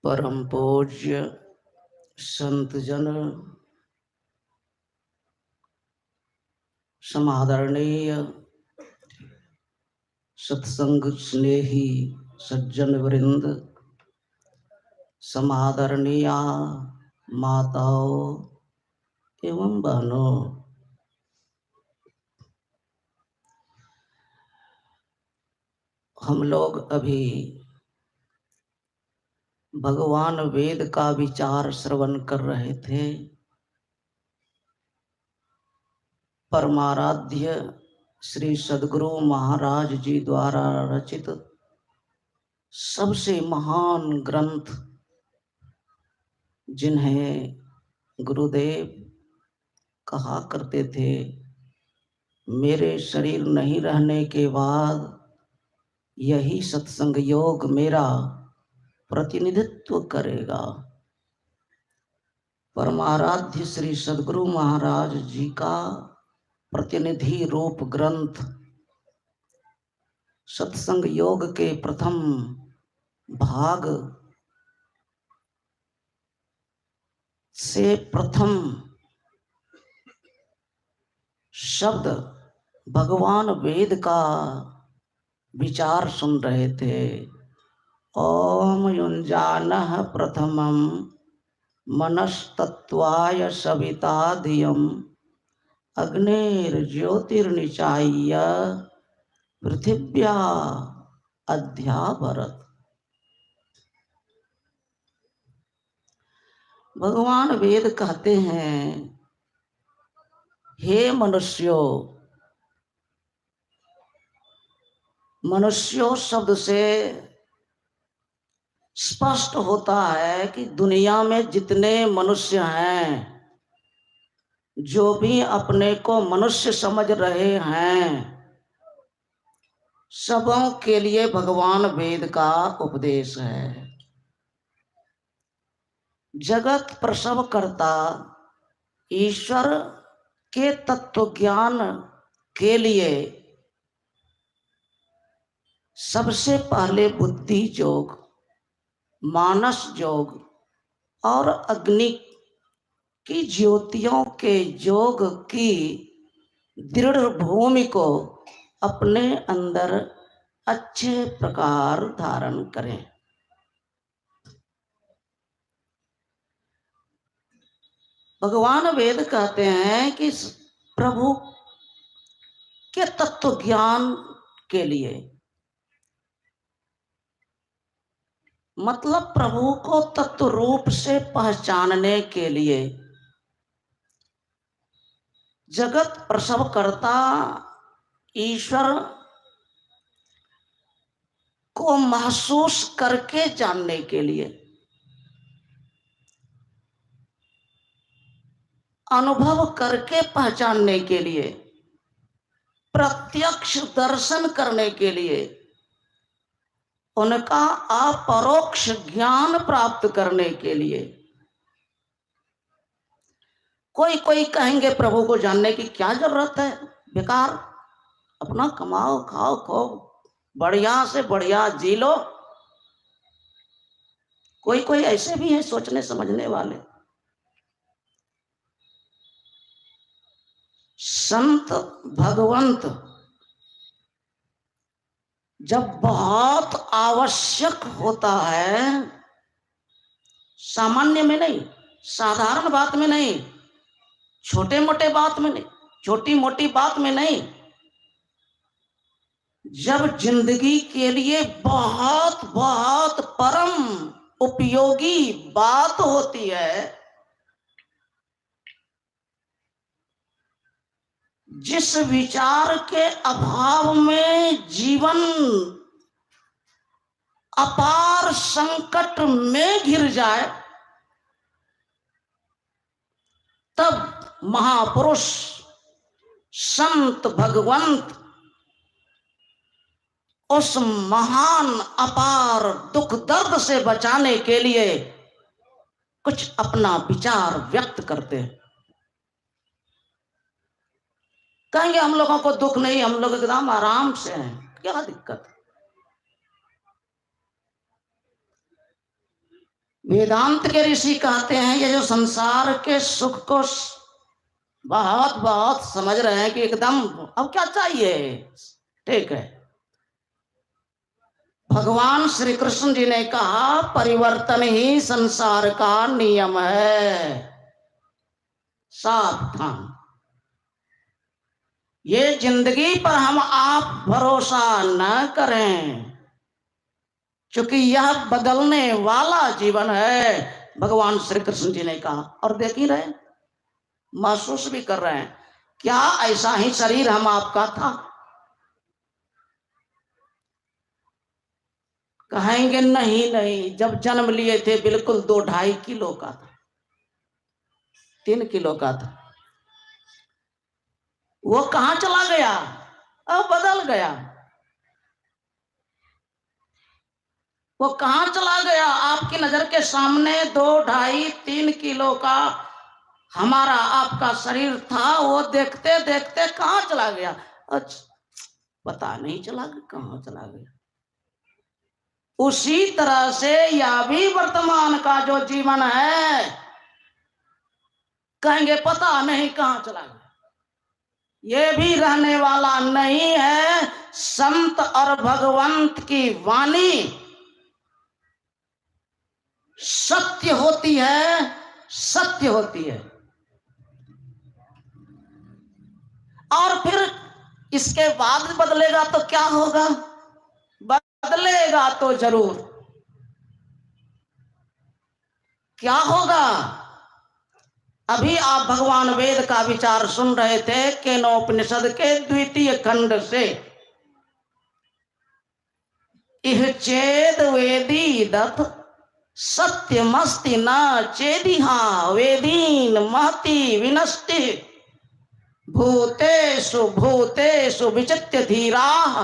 परम पूज्य संत जन, समादरणीय सत्संग स्नेही सज्जन वृंद, समादरणीय माताओं एवं बहनों, हम लोग अभी भगवान वेद का विचार श्रवण कर रहे थे। परमाराध्य श्री सद्गुरु महाराज जी द्वारा रचित सबसे महान ग्रंथ, जिन्हें गुरुदेव कहा करते थे, मेरे शरीर नहीं रहने के बाद यही सत्संग योग मेरा प्रतिनिधित्व करेगा। परमाराध्य श्री सद्गुरु महाराज जी का प्रतिनिधि रूप ग्रंथ सत्संग योग के प्रथम भाग से प्रथम शब्द भगवान वेद का विचार सुन रहे थे। ओम युञ्जानः प्रथमं मनस्तत्वाय सविता धियम् अग्निर्ज्योतिर्निचाय्य पृथिव्या अध्यावरत्। भगवान वेद कहते हैं, हे मनुष्यों, मनुष्यों शब्द से स्पष्ट होता है कि दुनिया में जितने मनुष्य हैं, जो भी अपने को मनुष्य समझ रहे हैं, सबों के लिए भगवान वेद का उपदेश है। जगत प्रसव करता ईश्वर के तत्व ज्ञान के लिए सबसे पहले बुद्धि योग, मानस योग और अग्नि की ज्योतियों के योग की दृढ़ भूमि को अपने अंदर अच्छे प्रकार धारण करें। भगवान वेद कहते हैं कि प्रभु के तत्व ज्ञान के लिए, मतलब प्रभु को तत्व रूप से पहचानने के लिए, जगत प्रसव करता ईश्वर को महसूस करके जानने के लिए, अनुभव करके पहचानने के लिए, प्रत्यक्ष दर्शन करने के लिए, उनका अपरोक्ष ज्ञान प्राप्त करने के लिए। कोई कहेंगे प्रभु को जानने की क्या जरूरत है, बेकार, अपना कमाओ खाओ खो, बढ़िया से बढ़िया जी लो। कोई ऐसे भी हैं सोचने समझने वाले। संत भगवंत जब बहुत आवश्यक होता है, सामान्य में नहीं, साधारण बात में नहीं, छोटे मोटे बात में नहीं, छोटी मोटी बात में नहीं, जब जिंदगी के लिए बहुत बहुत परम उपयोगी बात होती है, जिस विचार के अभाव में जीवन अपार संकट में घिर जाए, तब महापुरुष संत भगवंत उस महान अपार दुख दर्द से बचाने के लिए कुछ अपना विचार व्यक्त करते हैं। कहेंगे हम लोगों को दुख नहीं, हम लोग एकदम आराम से हैं, क्या दिक्कत है? वेदांत के ऋषि कहते हैं ये जो संसार के सुख को बहुत बहुत समझ रहे हैं कि एकदम अब क्या चाहिए, ठीक है। भगवान श्री कृष्ण जी ने कहा परिवर्तन ही संसार का नियम है, सावधान। ये जिंदगी पर हम आप भरोसा न करें, क्योंकि यह बदलने वाला जीवन है, भगवान श्री कृष्ण जी ने कहा। और देख ही रहे, महसूस भी कर रहे हैं, क्या ऐसा ही शरीर हम आपका था? कहेंगे नहीं नहीं, जब जन्म लिए थे बिल्कुल 2-2.5 किलो का था, 3 किलो का था। वो कहां चला गया? अब बदल गया। वो कहां चला गया? आपकी नजर के सामने 2-2.5-3 किलो का हमारा आपका शरीर था, वो देखते देखते कहां चला गया? अच्छा, पता नहीं चला कि कहां चला गया। उसी तरह से यह भी वर्तमान का जो जीवन है, कहेंगे पता नहीं कहां चला गया, ये भी रहने वाला नहीं है। संत और भगवंत की वाणी सत्य होती है, सत्य होती है। और फिर इसके बाद बदलेगा तो क्या होगा? बदलेगा तो जरूर। क्या होगा? अभी आप भगवान वेद का विचार सुन रहे थे केनोपनिषद के 2य खंड से। इह चेद वेदी दत्त सत्यमस्ति न चेदिहा वेदीन महति विनष्टि भूतेषु भूतेषु विचित्य धीराः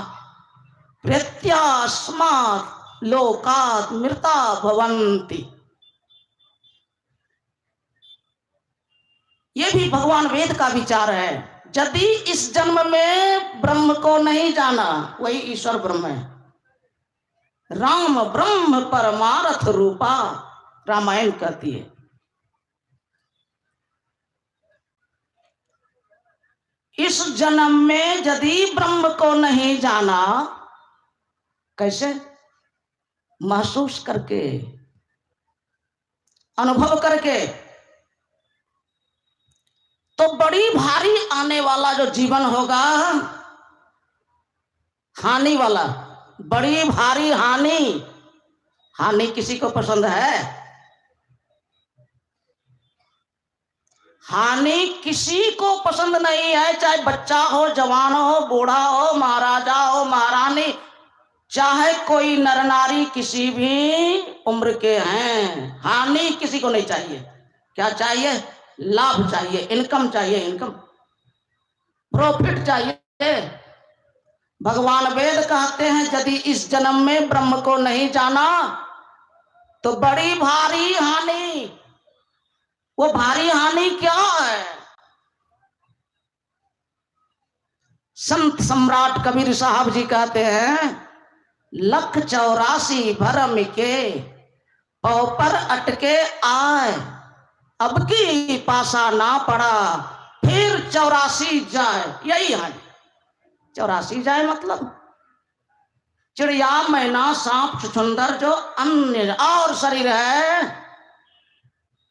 प्रत्यास्मात् लोकात् मृता भवन्ति। ये भी भगवान वेद का विचार है। यदि इस जन्म में ब्रह्म को नहीं जाना, वही ईश्वर ब्रह्म है। राम ब्रह्म परमार्थ रूपा, रामायण कहती है। इस जन्म में यदि ब्रह्म को नहीं जाना, कैसे? महसूस करके, अनुभव करके, तो बड़ी भारी आने वाला जो जीवन होगा, हानि वाला, बड़ी भारी हानि। हानि किसी को पसंद है? हानि किसी को पसंद नहीं है, चाहे बच्चा हो, जवान हो, बूढ़ा हो, महाराजा हो, महारानी, चाहे कोई नर नारी किसी भी उम्र के हैं। हानि किसी को नहीं चाहिए। क्या चाहिए? लाभ चाहिए, इनकम चाहिए, इनकम, प्रॉफिट चाहिए। भगवान वेद कहते हैं यदि इस जन्म में ब्रह्म को नहीं जाना तो बड़ी भारी हानि। वो भारी हानि क्या है? संत सम्राट कबीर साहब जी कहते हैं, 184 भरम के पौ पर अटके आए, अब की पासा ना पड़ा, फिर 84 जाए। यही है 84 जाए, मतलब चिड़िया, मैना, सांप, छुछुंदर, जो अन्य और शरीर है,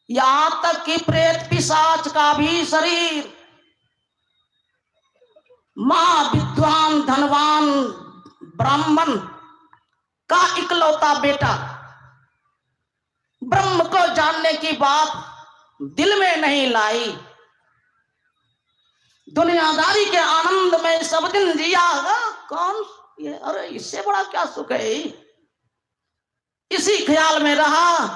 यहां तक कि प्रेत पिशाच का भी शरीर, मां विद्वान धनवान ब्राह्मण का इकलौता बेटा ब्रह्म को जानने की बात दिल में नहीं लाई, दुनियादारी के आनंद में सब दिन जिया। कौन ये? अरे इससे बड़ा क्या सुख है? इसी ख्याल में रहा,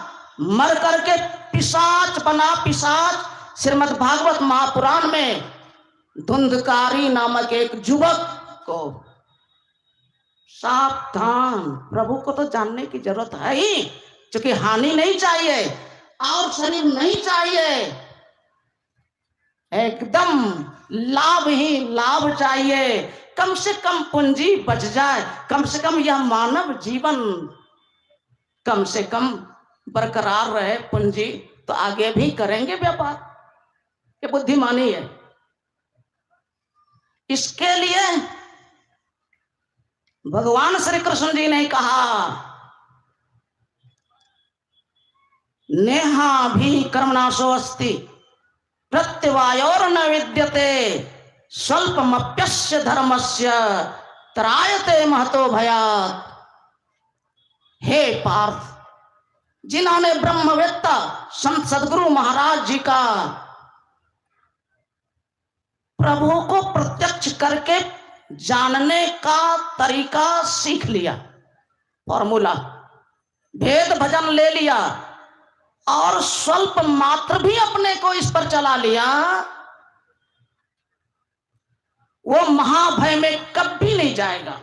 मर करके पिशाच बना। पिशाच श्रीमद् भागवत महापुराण में धुंधकारी नामक एक युवक को, सावधान, प्रभु को तो जानने की जरूरत है ही, क्योंकि हानि नहीं चाहिए और शरीर नहीं चाहिए, एकदम लाभ ही लाभ चाहिए। कम से कम पूंजी बच जाए, कम से कम यह मानव जीवन कम से कम बरकरार रहे पूंजी तो आगे भी करेंगे व्यापार। ये बुद्धिमानी है। इसके लिए भगवान श्री कृष्ण जी ने कहा, नेहा भी कर्मनाशो अस्ति प्रत्यवायोर न विद्यते स्वल्पमप्यस्य धर्मस्य त्रायते महतो भयात्। हे पार्थ, जिन्होंने ब्रह्मवेत्ता संत सदगुरु महाराज जी का प्रभु को प्रत्यक्ष करके जानने का तरीका सीख लिया, फॉर्मूला भेद भजन ले लिया और स्वल्प मात्र भी अपने को इस पर चला लिया, वो महाभय में कभी नहीं जाएगा।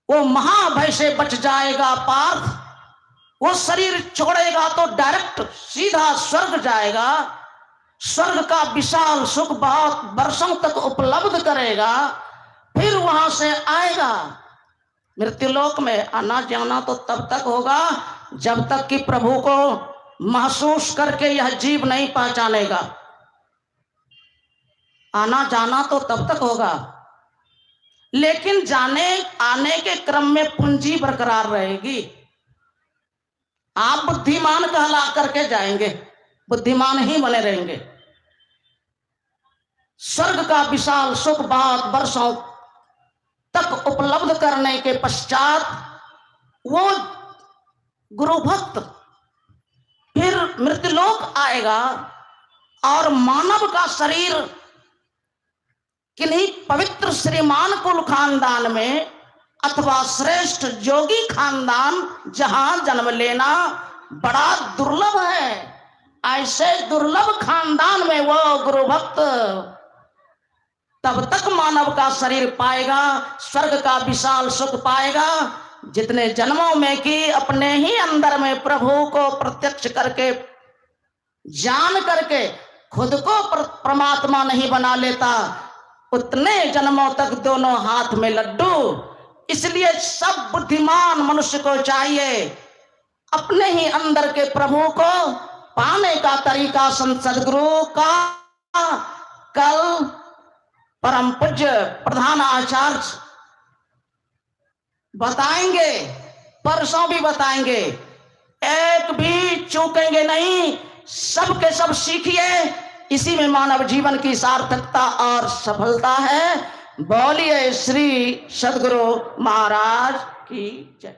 वो महाभय से बच जाएगा पार्थ। वो शरीर छोड़ेगा तो डायरेक्ट सीधा स्वर्ग जाएगा। स्वर्ग का विशाल सुख बहुत वर्षों तक उपलब्ध करेगा, फिर वहां से आएगा। मृत्युलोक में आना जाना तो तब तक होगा जब तक कि प्रभु को महसूस करके यह जीव नहीं पहचानेगा। आना जाना तो तब तक होगा, लेकिन जाने आने के क्रम में पूंजी बरकरार रहेगी। आप बुद्धिमान कहला करके जाएंगे, बुद्धिमान ही बने रहेंगे। स्वर्ग का विशाल सुख बहुत वर्षों तक उपलब्ध करने के पश्चात वो गुरु भक्त फिर मृत्युलोक आएगा और मानव का शरीर किन्हीं पवित्र श्रीमान कुल खानदान में अथवा श्रेष्ठ जोगी खानदान जहां जन्म लेना बड़ा दुर्लभ है, ऐसे दुर्लभ खानदान में वो गुरु भक्त तब तक मानव का शरीर पाएगा, स्वर्ग का विशाल सुख पाएगा जितने जन्मों में कि अपने ही अंदर में प्रभु को प्रत्यक्ष करके जान करके खुद को परमात्मा नहीं बना लेता, उतने जन्मों तक दोनों हाथ में लड्डू। इसलिए सब बुद्धिमान मनुष्य को चाहिए अपने ही अंदर के प्रभु को पाने का तरीका संत सदगुरु का कल परम पूज्य प्रधान आचार्य बताएंगे, परसों भी बताएंगे, एक भी चूकेंगे नहीं, सब के सब सीखिए। इसी में मानव जीवन की सार्थकता और सफलता है। बोलिए श्री सदगुरु महाराज की जय।